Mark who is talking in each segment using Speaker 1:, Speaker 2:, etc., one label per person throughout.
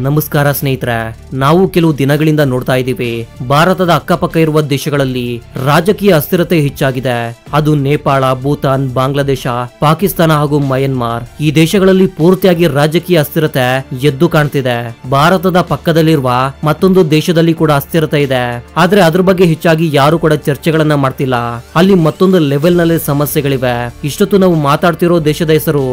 Speaker 1: ನಮಸ್ಕಾರ ಸ್ನೇಹಿತರೆ, ನಾವು ಕೆಲವು ದಿನಗಳಿಂದ ನೋಡ್ತಾ ಇದ್ದೀವಿ ಭಾರತದ ಅಕ್ಕಪಕ್ಕ ಇರುವ ದೇಶಗಳಲ್ಲಿ ರಾಜಕೀಯ ಅಸ್ಥಿರತೆ ಹೆಚ್ಚಾಗಿದೆ. ಅದು ನೇಪಾಳ, ಭೂತಾನ್, ಬಾಂಗ್ಲಾದೇಶ, ಪಾಕಿಸ್ತಾನ ಹಾಗೂ ಮಯನ್ಮಾರ್. ಈ ದೇಶಗಳಲ್ಲಿ ಪೂರ್ತಿಯಾಗಿ ರಾಜಕೀಯ ಅಸ್ಥಿರತೆ ಎದ್ದು ಕಾಣ್ತಿದೆ. ಭಾರತದ ಪಕ್ಕದಲ್ಲಿರುವ ಮತ್ತೊಂದು ದೇಶದಲ್ಲಿ ಕೂಡ ಅಸ್ಥಿರತೆ ಇದೆ. ಆದ್ರೆ ಅದ್ರ ಬಗ್ಗೆ ಹೆಚ್ಚಾಗಿ ಯಾರು ಕೂಡ ಚರ್ಚೆಗಳನ್ನ ಮಾಡ್ತಿಲ್ಲ. ಅಲ್ಲಿ ಮತ್ತೊಂದು ಲೆವೆಲ್ ನಲ್ಲಿ ಸಮಸ್ಯೆಗಳಿವೆ. ಇಷ್ಟೊತ್ತು ನಾವು ಮಾತಾಡ್ತಿರೋ ದೇಶದ ಹೆಸರು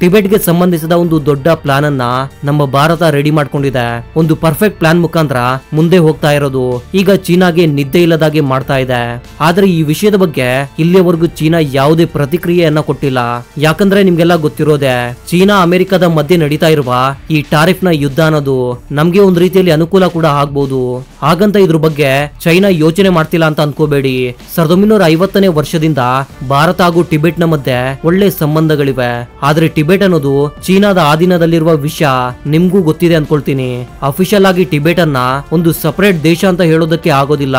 Speaker 1: ಟಿಬೆಟ್ಗೆ ಸಂಬಂಧಿಸಿದ ಒಂದು ದೊಡ್ಡ ಪ್ಲಾನ್ ಅನ್ನ ನಮ್ಮ ಭಾರತ ರೆಡಿ ಮಾಡ್ಕೊಂಡಿದೆ. ಒಂದು ಪರ್ಫೆಕ್ಟ್ ಪ್ಲಾನ್ ಮುಖಾಂತರ ಮುಂದೆ ಹೋಗ್ತಾ ಇರೋದು. ಈಗ ಚೀನಾಗೆ ನಿದ್ದೆ ಇಲ್ಲದಾಗೆ ಮಾಡ್ತಾ ಇದೆ. ಆದ್ರೆ ಈ ವಿಷಯದ ಬಗ್ಗೆ ಇಲ್ಲಿಯವರೆಗೂ ಚೀನಾ ಯಾವುದೇ ಪ್ರತಿಕ್ರಿಯೆಯನ್ನ ಕೊಟ್ಟಿಲ್ಲ. ಯಾಕಂದ್ರೆ ನಿಮ್ಗೆಲ್ಲ ಗೊತ್ತಿರೋದೆ, ಚೀನಾ ಅಮೆರಿಕದ ಮಧ್ಯೆ ನಡೀತಾ ಇರುವ ಈ ಟಾರಿಫ್ ನ ಯುದ್ಧ ಅನ್ನೋದು ನಮ್ಗೆ ಒಂದ್ ರೀತಿಯಲ್ಲಿ ಅನುಕೂಲ ಕೂಡ ಆಗ್ಬಹುದು. ಹಾಗಂತ ಇದ್ರ ಬಗ್ಗೆ ಚೈನಾ ಯೋಚನೆ ಮಾಡ್ತಿಲ್ಲ ಅಂತ ಅನ್ಕೋಬೇಡಿ. 1950ನೇ ವರ್ಷದಿಂದ ಭಾರತ ಹಾಗೂ ಟಿಬೆಟ್ ನ ಮಧ್ಯೆ ಒಳ್ಳೆ ಸಂಬಂಧಗಳಿವೆ. ಆದ್ರೆ ಟಿಬೆಟ್ ಅನ್ನೋದು ಚೀನಾದ ಆಧೀನದಲ್ಲಿರುವ ವಿಷಯ ನಿಮ್ಗೂ ಗೊತ್ತಿದೆ ಅನ್ಕೊಳ್ತೀನಿ. ಅಫಿಷಿಯಲ್ ಆಗಿ ಟಿಬೆಟ್ ಅನ್ನ ಒಂದು ಸಪರೇಟ್ ದೇಶ ಅಂತ ಹೇಳೋದಕ್ಕೆ ಆಗೋದಿಲ್ಲ.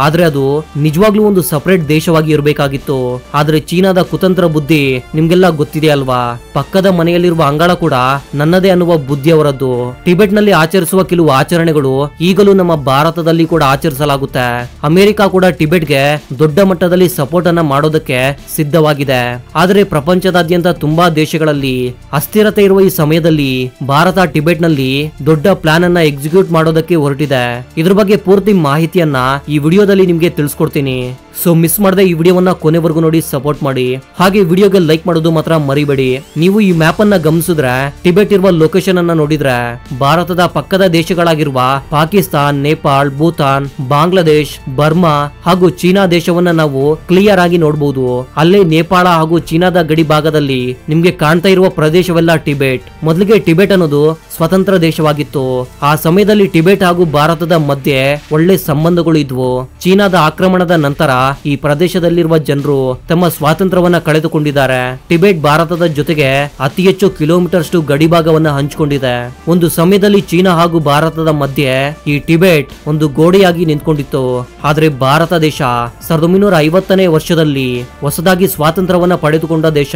Speaker 1: ಆದ್ರೆ ಅದು ನಿಜವಾಗ್ಲೂ ಒಂದು ಸಪರೇಟ್ ದೇಶವಾಗಿ ಇರಬೇಕಾಗಿತ್ತು. ಆದ್ರೆ ಚೀನಾದ ಕುತಂತ್ರ ಬುದ್ಧಿ ನಿಮ್ಗೆಲ್ಲ ಗೊತ್ತಿದೆ ಅಲ್ವಾ. ಪಕ್ಕದ ಮನೆಯಲ್ಲಿರುವ ಅಂಗಳ ಕೂಡ ನನ್ನದೇ ಅನ್ನುವ ಬುದ್ಧಿ ಅವರದ್ದು. ಟಿಬೆಟ್ ನಲ್ಲಿ ಆಚರಿಸುವ ಕೆಲವು ಆಚರಣೆಗಳು ಈಗಲೂ ನಮ್ಮ ಭಾರತದಲ್ಲಿ ಕೂಡ ಆಚರಿಸಲಾಗುತ್ತೆ. ಅಮೆರಿಕ ಕೂಡ ಟಿಬೆಟ್ಗೆ ದೊಡ್ಡ ಮಟ್ಟದಲ್ಲಿ ಸಪೋರ್ಟ್ ಅನ್ನ ಮಾಡೋದಕ್ಕೆ ಸಿದ್ಧವಾಗಿದೆ. ಆದ್ರೆ ಪ್ರಪಂಚದಾದ್ಯಂತ ತುಂಬಾ ದೇಶಗಳಲ್ಲಿ ಅಸ್ಥಿರತೆ ಇರುವ ಈ ಸಮಯದಲ್ಲಿ ಭಾರತ ಟಿಬೆಟ್ ನಲ್ಲಿ ದೊಡ್ಡ ಪ್ಲಾನ್ ಅನ್ನ ಎಕ್ಸಿಕ್ಯೂಟ್ ಮಾಡೋದಕ್ಕೆ ಹೊರಟಿದೆ. ಇದ್ರ ಬಗ್ಗೆ ಪೂರ್ತಿ ಮಾಹಿತಿಯನ್ನ ಈ ವಿಡಿಯೋದಲ್ಲಿ ನಿಮ್ಗೆ ತಿಳಿಸ್ಕೊಡ್ತೀನಿ. ಸೊ ಮಿಸ್ ಮಾಡದೆ ಈ ವಿಡಿಯೋವನ್ನ ಕೊನೆವರೆಗೂ ನೋಡಿ ಸಪೋರ್ಟ್ ಮಾಡಿ. ಹಾಗೆ ವಿಡಿಯೋಗೆ ಲೈಕ್ ಮಾಡೋದು ಮಾತ್ರ ಮರಿಬೇಡಿ. ನೀವು ಈ ಮ್ಯಾಪ್ ಅನ್ನ ಗಮನಿಸಿದ್ರೆ ಟಿಬೆಟ್ ಇರುವ ಲೊಕೇಶನ್ ಅನ್ನ ನೋಡಿದ್ರೆ ಭಾರತದ ಪಕ್ಕದ ದೇಶಗಳಾಗಿರುವ ಪಾಕಿಸ್ತಾನ್, ನೇಪಾಳ್, ಭೂತಾನ್, ಬಾಂಗ್ಲಾದೇಶ್, ಬರ್ಮಾ ಹಾಗೂ ಚೀನಾ ದೇಶವನ್ನ ನಾವು ಕ್ಲಿಯರ್ ಆಗಿ ನೋಡಬಹುದು. ಅಲ್ಲೇ ನೇಪಾಳ ಹಾಗೂ ಚೀನಾದ ಗಡಿ ಭಾಗದಲ್ಲಿ ನಿಮ್ಗೆ ಕಾಣ್ತಾ ಇರುವ ಪ್ರದೇಶವೆಲ್ಲ ಟಿಬೆಟ್. ಮೊದಲಿಗೆ ಟಿಬೆಟ್ ಅನ್ನೋದು ಸ್ವತಂತ್ರ ದೇಶವಾಗಿತ್ತು. ಆ ಸಮಯದಲ್ಲಿ ಟಿಬೆಟ್ ಹಾಗೂ ಭಾರತದ ಮಧ್ಯೆ ಒಳ್ಳೆ ಸಂಬಂಧಗಳು ಇದ್ವು. ಚೀನಾದ ಆಕ್ರಮಣದ ನಂತರ ಈ ಪ್ರದೇಶದಲ್ಲಿರುವ ಜನರು ತಮ್ಮ ಸ್ವಾತಂತ್ರ್ಯವನ್ನ ಕಳೆದುಕೊಂಡಿದ್ದಾರೆ. ಟಿಬೆಟ್ ಭಾರತದ ಜೊತೆಗೆ ಅತಿ ಹೆಚ್ಚು ಕಿಲೋಮೀಟರ್ಷ್ಟು ಗಡಿ ಭಾಗವನ್ನ ಹಂಚಿಕೊಂಡಿದೆ. ಒಂದು ಸಮಯದಲ್ಲಿ ಚೀನಾ ಹಾಗೂ ಭಾರತದ ಮಧ್ಯೆ ಈ ಟಿಬೆಟ್ ಒಂದು ಗೋಡೆಯಾಗಿ ನಿಂತ್ಕೊಂಡಿತ್ತು. ಆದ್ರೆ ಭಾರತ ದೇಶ 1950ನೇ ವರ್ಷದಲ್ಲಿ ಹೊಸದಾಗಿ ಸ್ವಾತಂತ್ರ್ಯವನ್ನ ಪಡೆದುಕೊಂಡ ದೇಶ.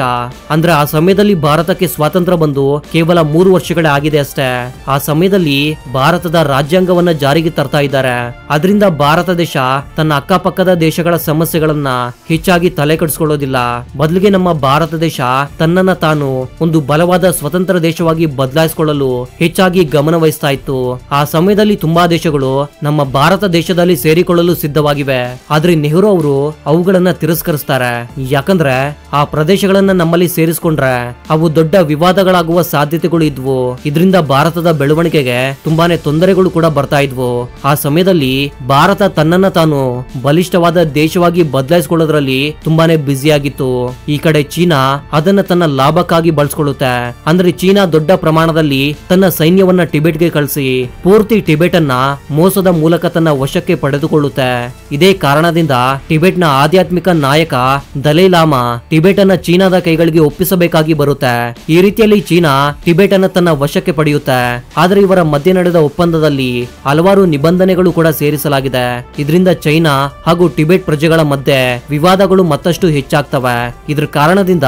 Speaker 1: ಅಂದ್ರೆ ಆ ಸಮಯದಲ್ಲಿ ಭಾರತಕ್ಕೆ ಸ್ವಾತಂತ್ರ್ಯ ಬಂದು ಕೇವಲ 3 ವರ್ಷಗಳೇ ಆಗಿದೆ ಅಷ್ಟೇ. ಆ ಸಮಯದಲ್ಲಿ ಭಾರತದ ರಾಜ್ಯಾಂಗವನ್ನ ಜಾರಿಗೆ ತರ್ತಾ ಇದ್ದಾರೆ. ಅದರಿಂದ ಭಾರತ ದೇಶ ತನ್ನ ಅಕ್ಕಪಕ್ಕದ ದೇಶಗಳ ಸಮಸ್ಯೆಗಳನ್ನ ಹೆಚ್ಚಾಗಿ ತಲೆ ಕೆಡಿಸಿಕೊಳ್ಳೋದಿಲ್ಲ. ಬದಲಿಗೆ ನಮ್ಮ ಭಾರತ ದೇಶ ತನ್ನನ್ನ ತಾನು ಒಂದು ಬಲವಾದ ಸ್ವತಂತ್ರ ದೇಶವಾಗಿ ಬದಲಾಯಿಸಿಕೊಳ್ಳಲು ಹೆಚ್ಚಾಗಿ ಗಮನ ವಹಿಸ್ತಾ ಇತ್ತು. ಆ ಸಮಯದಲ್ಲಿ ತುಂಬಾ ದೇಶಗಳು ನಮ್ಮ ಭಾರತ ದೇಶದಲ್ಲಿ ಸೇರಿಕೊಳ್ಳಲು ಸಿದ್ಧವಾಗಿವೆ. ಆದ್ರೆ ನೆಹರು ಅವರು ಅವುಗಳನ್ನ ತಿರಸ್ಕರಿಸ್ತಾರೆ. ಯಾಕಂದ್ರೆ ಆ ಪ್ರದೇಶಗಳನ್ನ ನಮ್ಮಲ್ಲಿ ಸೇರಿಸಿಕೊಂಡ್ರೆ ಅವು ದೊಡ್ಡ ವಿವಾದಗಳಾಗುವ ಸಾಧ್ಯತೆಗಳು ಇದ್ವು. ಇದರಿಂದ ಭಾರತದ ಬೆಳವಣಿಗೆಗೆ ತುಂಬಾನೇ ತೊಂದರೆಗಳು ಕೂಡ ಬರ್ತಾ ಇದ್ವು. ಆ ಸಮಯದಲ್ಲಿ ಭಾರತ ತನ್ನನ್ನ ತಾನು ಬಲಿಷ್ಠವಾದ ದೇಶವಾಗಿ ಬದಲಾಯಿಸಿಕೊಳ್ಳೋದ್ರಲ್ಲಿ ತುಂಬಾನೇ ಬ್ಯುಸಿ ಆಗಿತ್ತು. ಈ ಕಡೆ ಚೀನಾ ಅದನ್ನ ತನ್ನ ಲಾಭಕ್ಕಾಗಿ ಬಳಸಿಕೊಳ್ಳುತ್ತೆ. ಅಂದ್ರೆ ಚೀನಾ ದೊಡ್ಡ ಪ್ರಮಾಣದಲ್ಲಿ ತನ್ನ ಸೈನ್ಯವನ್ನ ಟಿಬೆಟ್ಗೆ ಕಳಿಸಿ ಪೂರ್ತಿ ಟಿಬೆಟ್ ಅನ್ನ ಮೋಸದ ಮೂಲಕ ತನ್ನ ವಶಕ್ಕೆ ಪಡೆದುಕೊಳ್ಳುತ್ತೆ. ಇದೇ ಕಾರಣದಿಂದ ಟಿಬೆಟ್ ನ ಆಧ್ಯಾತ್ಮಿಕ ನಾಯಕ ದಲೈ ಲಾಮಾ ಟಿಬೆಟ್ ಅನ್ನ ಚೀನಾದ ಕೈಗಳಿಗೆ ಒಪ್ಪಿಸಬೇಕಾಗಿ ಬರುತ್ತೆ. ಈ ರೀತಿಯಲ್ಲಿ ಚೀನಾ ಟಿಬೆಟ್ ಅನ್ನ ತನ್ನ ವಶಕ್ಕೆ ಪಡೆಯುತ್ತೆ. ಆದ್ರೆ ಇವರ ಮಧ್ಯೆ ನಡೆದ ಒಪ್ಪಂದದಲ್ಲಿ ಹಲವಾರು ನಿಬಂಧನೆಗಳು ಕೂಡ ಸೇರಿಸಲಾಗಿದೆ. ಇದರಿಂದ ಚೈನಾ ಹಾಗೂ ಟಿಬೆಟ್ ಪ್ರಜೆಗಳ ಮಧ್ಯೆ ವಿವಾದಗಳು ಮತ್ತಷ್ಟು ಹೆಚ್ಚಾಗ್ತವೆ. ಇದ್ರ ಕಾರಣದಿಂದ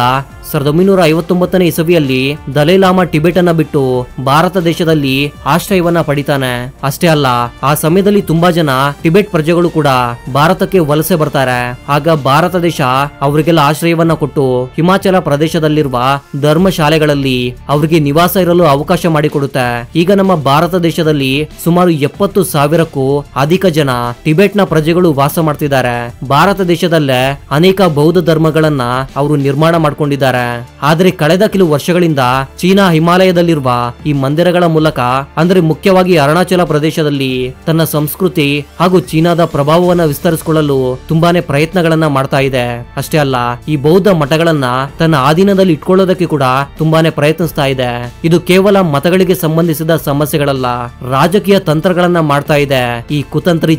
Speaker 1: 1959ನೇ ಇಸವಿಯಲ್ಲಿ ದಲೈ ಲಾಮಾ ಟಿಬೆಟ್ ಅನ್ನ ಬಿಟ್ಟು ಭಾರತ ದೇಶದಲ್ಲಿ ಆಶ್ರಯವನ್ನ ಪಡಿತಾನೆ. ಅಷ್ಟೇ ಅಲ್ಲ, ಆ ಸಮಯದಲ್ಲಿ ತುಂಬಾ ಜನ ಟಿಬೆಟ್ ಪ್ರಜೆಗಳು ಕೂಡ ಭಾರತಕ್ಕೆ ವಲಸೆ ಬರ್ತಾರೆ. ಆಗ ಭಾರತ ದೇಶ ಅವರಿಗೆಲ್ಲ ಆಶ್ರಯವನ್ನ ಕೊಟ್ಟು ಹಿಮಾಚಲ ಪ್ರದೇಶದಲ್ಲಿರುವ ಧರ್ಮಶಾಲೆಗಳಲ್ಲಿ ಅವರಿಗೆ ನಿವಾಸ ಇರಲು ಅವಕಾಶ ಮಾಡಿಕೊಡುತ್ತೆ. ಈಗ ನಮ್ಮ ಭಾರತ ದೇಶದಲ್ಲಿ ಸುಮಾರು 70,000ಕ್ಕೂ ಅಧಿಕ ಜನ ಟಿಬೆಟ್ ನ ಪ್ರಜೆಗಳು ವಾಸ ಮಾಡ್ತಿದ್ದಾರೆ. ಭಾರತ ದೇಶದಲ್ಲೇ ಅನೇಕ ಬೌದ್ಧ ಧರ್ಮಗಳನ್ನ ಅವರು ನಿರ್ಮಾಣ ಮಾಡ್ಕೊಂಡಿದ್ದಾರೆ. ಆದ್ರೆ ಕಳೆದ ಕೆಲವು ವರ್ಷಗಳಿಂದ ಚೀನಾ ಹಿಮಾಲಯದಲ್ಲಿರುವ ಈ ಮಂದಿರಗಳ ಮೂಲಕ, ಅಂದ್ರೆ ಮುಖ್ಯವಾಗಿ ಅರುಣಾಚಲ ಪ್ರದೇಶದಲ್ಲಿ ತನ್ನ ಸಂಸ್ಕೃತಿ ಹಾಗೂ ಚೀನಾದ ಪ್ರಭಾವವನ್ನ ವಿಸ್ತರಿಸಿಕೊಳ್ಳಲು ತುಂಬಾನೇ ಪ್ರಯತ್ನಗಳನ್ನ ಮಾಡ್ತಾ ಇದೆ. ಅಷ್ಟೇ ಅಲ್ಲ, ಈ ಬೌದ್ಧ ಮಠಗಳನ್ನ ತನ್ನ ಆಧೀನದಲ್ಲಿ ಇಟ್ಕೊಳ್ಳೋದಕ್ಕೆ ಕೂಡ ತುಂಬಾನೇ ಪ್ರಯತ್ನಿಸ್ತಾ ಇದೆ. ಇದು ಕೇವಲ ಮತಗಳಿಗೆ ಸಂಬಂಧಿಸಿದ ಸಮಸ್ಯೆಗಳಲ್ಲ, ರಾಜಕೀಯ ತಂತ್ರಗಳನ್ನ ಮಾಡ್ತಾ ಇದೆ ಈ ಕುತಂತ್ರಿ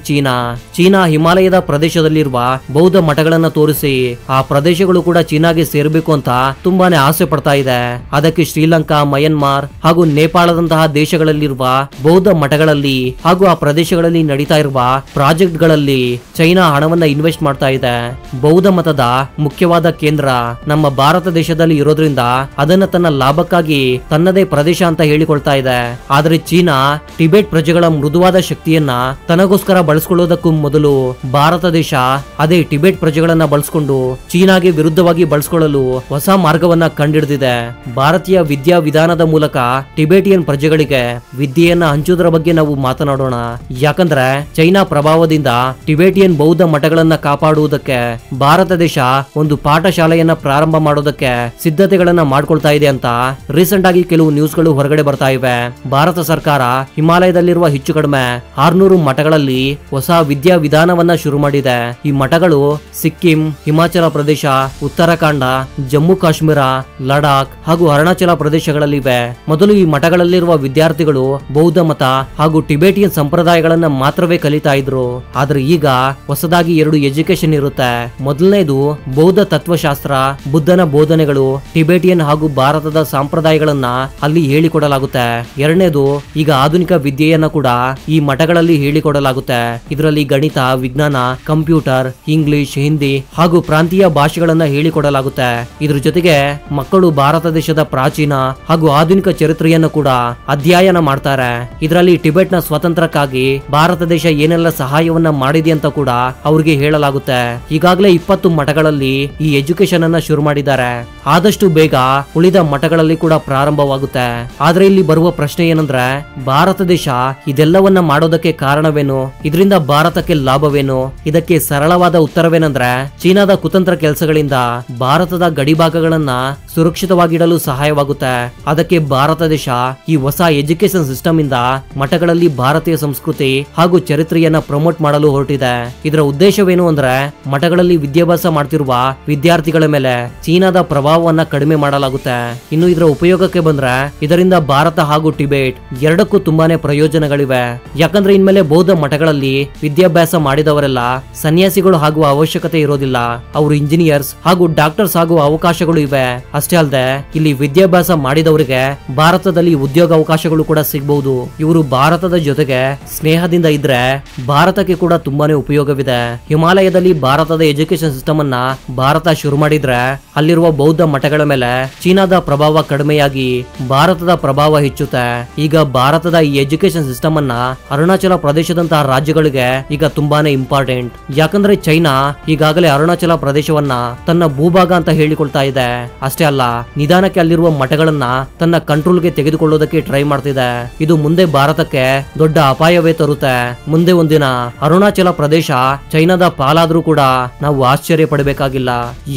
Speaker 1: ಚೀನಾ ಹಿಮಾಲಯದ ಪ್ರದೇಶದಲ್ಲಿರುವ ಬೌದ್ಧ ಮಠಗಳನ್ನ ತೋರಿಸಿ ಆ ಪ್ರದೇಶಗಳು ಕೂಡ ಚೀನಾಗೆ ಸೇರಬೇಕು ಅಂತ ತುಂಬಾನೇ ಆಸೆ ಪಡ್ತಾ ಇದೆ. ಅದಕ್ಕೆ ಶ್ರೀಲಂಕಾ, ಮಯನ್ಮಾರ್ ಹಾಗೂ ನೇಪಾಳದಂತಹ ದೇಶಗಳಲ್ಲಿರುವ ಬೌದ್ಧ ಮಠಗಳಲ್ಲಿ ಹಾಗೂ ಆ ಪ್ರದೇಶಗಳಲ್ಲಿ ನಡೀತಾ ಇರುವ ಪ್ರಾಜೆಕ್ಟ್ ಗಳಲ್ಲಿ ಚೈನಾ ಹಣವನ್ನ ಇನ್ವೆಸ್ಟ್ ಮಾಡ್ತಾ ಇದೆ. ಬೌದ್ಧ ಮತದ ಮುಖ್ಯವಾದ ಕೇಂದ್ರ ನಮ್ಮ ಭಾರತ ದೇಶದಲ್ಲಿ ಇರೋದ್ರಿಂದ ಅದನ್ನ ತನ್ನ ಲಾಭಕ್ಕಾಗಿ ತನ್ನದೇ ಪ್ರದೇಶ ಅಂತ ಹೇಳಿಕೊಳ್ತಾ ಇದೆ. ಆದ್ರೆ ಚೀನಾ ಟಿಬೆಟ್ ಪ್ರಜೆಗಳ ಮೃದುವಾದ ಶಕ್ತಿಯನ್ನ ತನಗೋಸ್ಕರ ಬಳಸಿಕೊಳ್ಳೋದಕ್ಕೂ ಮೊದಲು ಭಾರತ ದೇಶ ಅದೇ ಟಿಬೆಟ್ ಪ್ರಜೆಗಳನ್ನ ಬಳಸಿಕೊಂಡು ಚೀನಾಗೆ ವಿರುದ್ಧವಾಗಿ ಬಳಸಿಕೊಳ್ಳಲು ಹೊಸ ಮಾರ್ಗವನ್ನ ಕಂಡಿಡಿದಿದೆ. ಭಾರತೀಯ ವಿದ್ಯಾ ವಿಧಾನದ ಮೂಲಕ ಟಿಬೆಟಿಯನ್ ಪ್ರಜೆಗಳಿಗೆ ವಿದ್ಯೆಯನ್ನ ಹಂಚುವುದರ ಬಗ್ಗೆ ನಾವು ಮಾತನಾಡೋಣ. ಯಾಕಂದ್ರೆ ಚೈನಾ ಪ್ರಭಾವದಿಂದ ಟಿಬೆಟಿಯನ್ ಬೌದ್ಧ ಮಠಗಳನ್ನ ಕಾಪಾಡುವುದಕ್ಕೆ ಭಾರತ ದೇಶ ಒಂದು ಪಾಠಶಾಲೆಯನ್ನ ಪ್ರಾರಂಭ ಮಾಡೋದಕ್ಕೆ ಸಿದ್ಧತೆಗಳನ್ನ ಮಾಡ್ಕೊಳ್ತಾ ಇದೆ ಅಂತ ರೀಸೆಂಟ್ ಆಗಿ ಕೆಲವು ನ್ಯೂಸ್ ಗಳು ಹೊರಗಡೆ ಬರ್ತಾ ಇವೆ. ಭಾರತ ಸರ್ಕಾರ ಹಿಮಾಲಯದಲ್ಲಿರುವ ಹೆಚ್ಚು ಕಡಿಮೆ 600 ಮಠಗಳಲ್ಲಿ ಹೊಸ ವಿದ್ಯಾ ವಿಧಾನವನ್ನ ಶುರು ಮಾಡಿದೆ. ಈ ಮಠಗಳು ಸಿಕ್ಕಿಂ, ಹಿಮಾಚಲ ಪ್ರದೇಶ, ಉತ್ತರಾಖಂಡ, ಜಮ್ಮು ಕಾಶ್ಮೀರ, ಲಡಾಖ್ ಹಾಗೂ ಅರುಣಾಚಲ ಪ್ರದೇಶಗಳಲ್ಲಿವೆ. ಮೊದಲು ಈ ಮಠಗಳಲ್ಲಿರುವ ವಿದ್ಯಾರ್ಥಿಗಳು ಬೌದ್ಧ ಮತ ಹಾಗೂ ಟಿಬೆಟಿಯನ್ ಸಂಪ್ರದಾಯಗಳನ್ನ ಮಾತ್ರವೇ ಕಲಿತಾ ಇದ್ರು. ಆದ್ರೆ ಈಗ ಹೊಸದಾಗಿ 2 ಎಜುಕೇಶನ್ ಇರುತ್ತೆ. ಮೊದಲನೇದು ಬೌದ್ಧ ತತ್ವಶಾಸ್ತ್ರ, ಬುದ್ಧನ ಬೋಧನೆಗಳು, ಟಿಬೆಟಿಯನ್ ಹಾಗೂ ಭಾರತದ ಸಂಪ್ರದಾಯಗಳನ್ನ ಅಲ್ಲಿ ಹೇಳಿಕೊಡಲಾಗುತ್ತೆ. ಎರಡನೇದು ಈಗ ಆಧುನಿಕ ವಿದ್ಯೆಯನ್ನ ಕೂಡ ಈ ಮಠಗಳಲ್ಲಿ ಹೇಳಿಕೊಡಲಾಗುತ್ತೆ. ಇದರಲ್ಲಿ ಗಣಿತ, ವಿಜ್ಞಾನ, ಕಂಪ್ಯೂಟರ್, ಇಂಗ್ಲಿಷ್, ಹಿಂದಿ ಹಾಗೂ ಪ್ರಾಂತೀಯ ಭಾಷೆಗಳನ್ನ ಹೇಳಿಕೊಡಲಾಗುತ್ತೆ. ಇದ್ರ ಜೊತೆಗೆ ಮಕ್ಕಳು ಭಾರತ ದೇಶದ ಪ್ರಾಚೀನ ಹಾಗೂ ಆಧುನಿಕ ಚರಿತ್ರೆಯನ್ನು ಕೂಡ ಅಧ್ಯಯನ ಮಾಡ್ತಾರೆ. ಇದರಲ್ಲಿ ಟಿಬೆಟ್ ನ ಸ್ವಾತಂತ್ರ್ಯಕ್ಕಾಗಿ ಭಾರತ ದೇಶ ಏನೆಲ್ಲ ಸಹಾಯವನ್ನ ಮಾಡಿದೆ ಅಂತ ಕೂಡ ಅವ್ರಿಗೆ ಹೇಳಲಾಗುತ್ತೆ. ಈಗಾಗಲೇ 20 ಮಠಗಳಲ್ಲಿ ಈ ಎಜುಕೇಶನ್ ಅನ್ನ ಶುರು ಮಾಡಿದ್ದಾರೆ. ಆದಷ್ಟು ಬೇಗ ಉಳಿದ ಮಠಗಳಲ್ಲಿ ಕೂಡ ಪ್ರಾರಂಭವಾಗುತ್ತೆ. ಆದ್ರೆ ಇಲ್ಲಿ ಬರುವ ಪ್ರಶ್ನೆ ಏನಂದ್ರೆ, ಭಾರತ ದೇಶ ಇದೆಲ್ಲವನ್ನ ಮಾಡೋದಕ್ಕೆ ಕಾರಣವೇನು? ಇದರಿಂದ ಭಾರತಕ್ಕೆ ಲಾಭವೇನು? ಇದಕ್ಕೆ ಸರಳವಾದ ಉತ್ತರವೇನಂದ್ರೆ, ಚೀನಾದ ಕುತಂತ್ರ ಕೆಲಸಗಳಿಂದ ಭಾರತದ ಗಡಿಭಾಗಗಳನ್ನ ಸುರಕ್ಷಿತವಾಗಿಡಲು ಸಹಾಯವಾಗುತ್ತೆ. ಅದಕ್ಕೆ ಭಾರತ ದೇಶ ಈ ಹೊಸ ಎಜುಕೇಶನ್ ಸಿಸ್ಟಮ್ ಇಂದ ಮಠಗಳಲ್ಲಿ ಭಾರತೀಯ ಸಂಸ್ಕೃತಿ ಹಾಗೂ ಚರಿತ್ರೆಯನ್ನ ಪ್ರಮೋಟ್ ಮಾಡಲು ಹೊರಟಿದೆ. ಇದರ ಉದ್ದೇಶವೇನು ಅಂದ್ರೆ, ಮಠಗಳಲ್ಲಿ ವಿದ್ಯಾಭ್ಯಾಸ ಮಾಡ್ತಿರುವ ವಿದ್ಯಾರ್ಥಿಗಳ ಮೇಲೆ ಚೀನಾದ ಪ್ರಭಾವವನ್ನ ಕಡಿಮೆ ಮಾಡಲಾಗುತ್ತೆ. ಇನ್ನು ಇದರ ಉಪಯೋಗಕ್ಕೆ ಬಂದ್ರೆ, ಇದರಿಂದ ಭಾರತ ಹಾಗೂ ಟಿಬೆಟ್ ಎರಡಕ್ಕೂ ತುಂಬಾನೇ ಪ್ರಯೋಜನಗಳಿವೆ. ಯಾಕಂದ್ರೆ ಇನ್ಮೇಲೆ ಬೌದ್ಧ ಮಠಗಳಲ್ಲಿ ವಿದ್ಯಾಭ್ಯಾಸ ಮಾಡಿದವರೆಲ್ಲ ಸನ್ಯಾಸಿಗಳು ಆಗುವ ಅವಶ್ಯಕತೆ ಇರೋದಿಲ್ಲ. ಅವರು ಇಂಜಿನಿಯರ್ಸ್ ಹಾಗೂ ಡಾಕ್ಟರ್ಸ್ ಆಗುವ ಅವಕಾಶಗಳು ಇವೆ. ಅಷ್ಟೇ ಅಲ್ಲದೆ ಇಲ್ಲಿ ವಿದ್ಯಾಭ್ಯಾಸ ಮಾಡಿದವರಿಗೆ ಭಾರತದಲ್ಲಿ ಉದ್ಯೋಗ ಅವಕಾಶಗಳು ಕೂಡ ಸಿಗಬಹುದು. ಇವರು ಭಾರತದ ಜೊತೆಗೆ ಸ್ನೇಹದಿಂದ ಇದ್ರೆ ಭಾರತಕ್ಕೆ ಕೂಡ ತುಂಬಾನೇ ಉಪಯೋಗವಿದೆ. ಹಿಮಾಲಯದಲ್ಲಿ ಭಾರತದ ಎಜುಕೇಶನ್ ಸಿಸ್ಟಮ್ ಅನ್ನ ಭಾರತ ಶುರು ಮಾಡಿದ್ರೆ ಅಲ್ಲಿರುವ ಬೌದ್ಧ ಮಠಗಳ ಮೇಲೆ ಚೀನಾದ ಪ್ರಭಾವ ಕಡಿಮೆಯಾಗಿ ಭಾರತದ ಪ್ರಭಾವ ಹೆಚ್ಚುತ್ತೆ. ಈಗ ಭಾರತದ ಈ ಎಜುಕೇಶನ್ ಸಿಸ್ಟಮ್ ಅನ್ನ ಅರುಣಾಚಲ ಪ್ರದೇಶದಂತಹ ರಾಜ್ಯಗಳಿಗೆ ಈಗ ತುಂಬಾನೇ ಇಂಪಾರ್ಟೆಂಟ್. ಯಾಕಂದ್ರೆ ಚೈನಾ ಈಗಾಗಲೇ ಅರುಣಾಚಲ ಪ್ರದೇಶವನ್ನ ತನ್ನ ಭೂಭಾಗ ಅಂತ ಹೇಳಿಕೊಳ್ತಾ ಇದೆ. ಅಷ್ಟೇ ಅಲ್ಲ, ನಿಧಾನಕ್ಕೆ ಅಲ್ಲಿರುವ ಮಠಗಳನ್ನ ತನ್ನ ಕಂಟ್ರೋಲ್ಗೆ ತೆಗೆದುಕೊಳ್ಳೋದಕ್ಕೆ ಟ್ರೈ ಮಾಡ್ತಿದೆ. ಇದು ಮುಂದೆ ಭಾರತಕ್ಕೆ ದೊಡ್ಡ ಅಪಾಯವೇ ತರುತ್ತೆ. ಮುಂದೆ ಒಂದಿನ ಅರುಣಾಚಲ ಪ್ರದೇಶ ಚೈನಾದ ಪಾಲಾದ್ರೂ ಕೂಡ ನಾವು ಆಶ್ಚರ್ಯ ಪಡಬೇಕಾಗಿಲ್ಲ.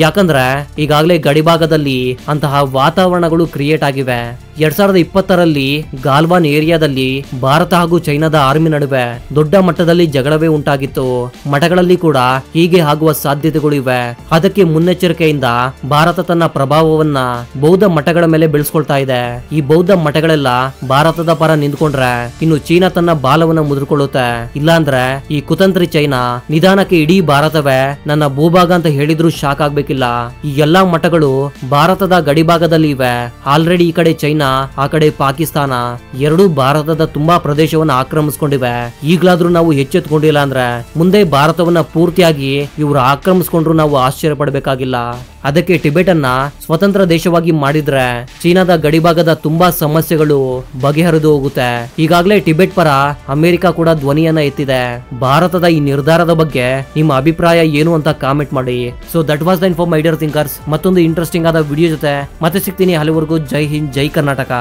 Speaker 1: ಯಾಕಂದ್ರೆ ಈಗಾಗಲೇ ಗಡಿಭಾಗದಲ್ಲಿ ಅಂತಹ ವಾತಾವರಣಗಳು ಕ್ರಿಯೇಟ್ ಆಗಿವೆ. 2020ರಲ್ಲಿ ಗಾಲ್ವಾನ್ ಏರಿಯಾದಲ್ಲಿ ಭಾರತ ಹಾಗೂ ಚೈನಾದ ಆರ್ಮಿ ನಡುವೆ ದೊಡ್ಡ ಮಟ್ಟದಲ್ಲಿ ಜಗಳವೇ ಉಂಟಾಗಿತ್ತು. ಮಠಗಳಲ್ಲಿ ಕೂಡ ಹೀಗೆ ಆಗುವ ಸಾಧ್ಯತೆಗಳು ಇವೆ. ಅದಕ್ಕೆ ಮುನ್ನೆಚ್ಚರಿಕೆಯಿಂದ ಭಾರತ ತನ್ನ ಪ್ರಭಾವವನ್ನ ಬೌದ್ಧ ಮಠಗಳ ಮೇಲೆ ಬೆಳೆಸ್ಕೊಳ್ತಾ ಇದೆ. ಈ ಬೌದ್ಧ ಮಠಗಳೆಲ್ಲ ಭಾರತದ ಪರ ನಿಂತ್ಕೊಂಡ್ರೆ ಇನ್ನು ಚೀನಾ ತನ್ನ ಬಾಲವನ್ನ ಮುದ್ರಕೊಳ್ಳುತ್ತೆ. ಇಲ್ಲಾಂದ್ರೆ ಈ ಕುತಂತ್ರಿ ಚೈನಾ ನಿಧಾನಕ್ಕೆ ಇಡೀ ಭಾರತವೇ ನನ್ನ ಭೂಭಾಗ ಅಂತ ಹೇಳಿದ್ರು ಶಾಕ್ ಆಗ್ಬೇಕಿಲ್ಲ. ಈ ಎಲ್ಲಾ ಮಠಗಳು ಭಾರತದ ಗಡಿಭಾಗದಲ್ಲಿ ಇವೆ. ಆಲ್ರೆಡಿ ಈ ಕಡೆ ಚೈನಾ, ಆ ಕಡೆ ಪಾಕಿಸ್ತಾನ ಎರಡೂ ಭಾರತದ ತುಂಬಾ ಪ್ರದೇಶವನ್ನ ಆಕ್ರಮಿಸ್ಕೊಂಡಿವೆ. ಈಗ್ಲಾದ್ರೂ ನಾವು ಎಚ್ಚೆತ್ಕೊಂಡಿಲ್ಲ ಅಂದ್ರೆ ಮುಂದೆ ಭಾರತವನ್ನ ಪೂರ್ತಿಯಾಗಿ ಇವರು ಆಕ್ರಮಿಸ್ಕೊಂಡ್ರು ನಾವು ಆಶ್ಚರ್ಯ ಪಡಬೇಕಾಗಿಲ್ಲ. ಅದಕ್ಕೆ ಟಿಬೆಟ್ ಅನ್ನ ಸ್ವತಂತ್ರ ದೇಶವಾಗಿ ಮಾಡಿದ್ರೆ ಚೀನಾದ ಗಡಿಭಾಗದ ತುಂಬಾ ಸಮಸ್ಯೆಗಳು ಬಗೆಹರಿದು ಹೋಗುತ್ತೆ. ಈಗಾಗಲೇ ಟಿಬೆಟ್ ಪರ ಅಮೆರಿಕ ಕೂಡ ಧ್ವನಿಯನ್ನ ಎತ್ತಿದೆ. ಭಾರತದ ಈ ನಿರ್ಧಾರದ ಬಗ್ಗೆ ನಿಮ್ಮ ಅಭಿಪ್ರಾಯ ಏನು ಅಂತ ಕಾಮೆಂಟ್ ಮಾಡಿ. So that was the info my dear thinkers. ಮತ್ತೊಂದು ಇಂಟ್ರೆಸ್ಟಿಂಗ್ ಆದ ವಿಡಿಯೋ ಜೊತೆ ಮತ್ತೆ ಸಿಗ್ತೀನಿ. ಅಲ್ಲಿವರೆಗೂ ಜೈ ಹಿಂದ್, ಜೈ ಕರ್ನಾಟಕ.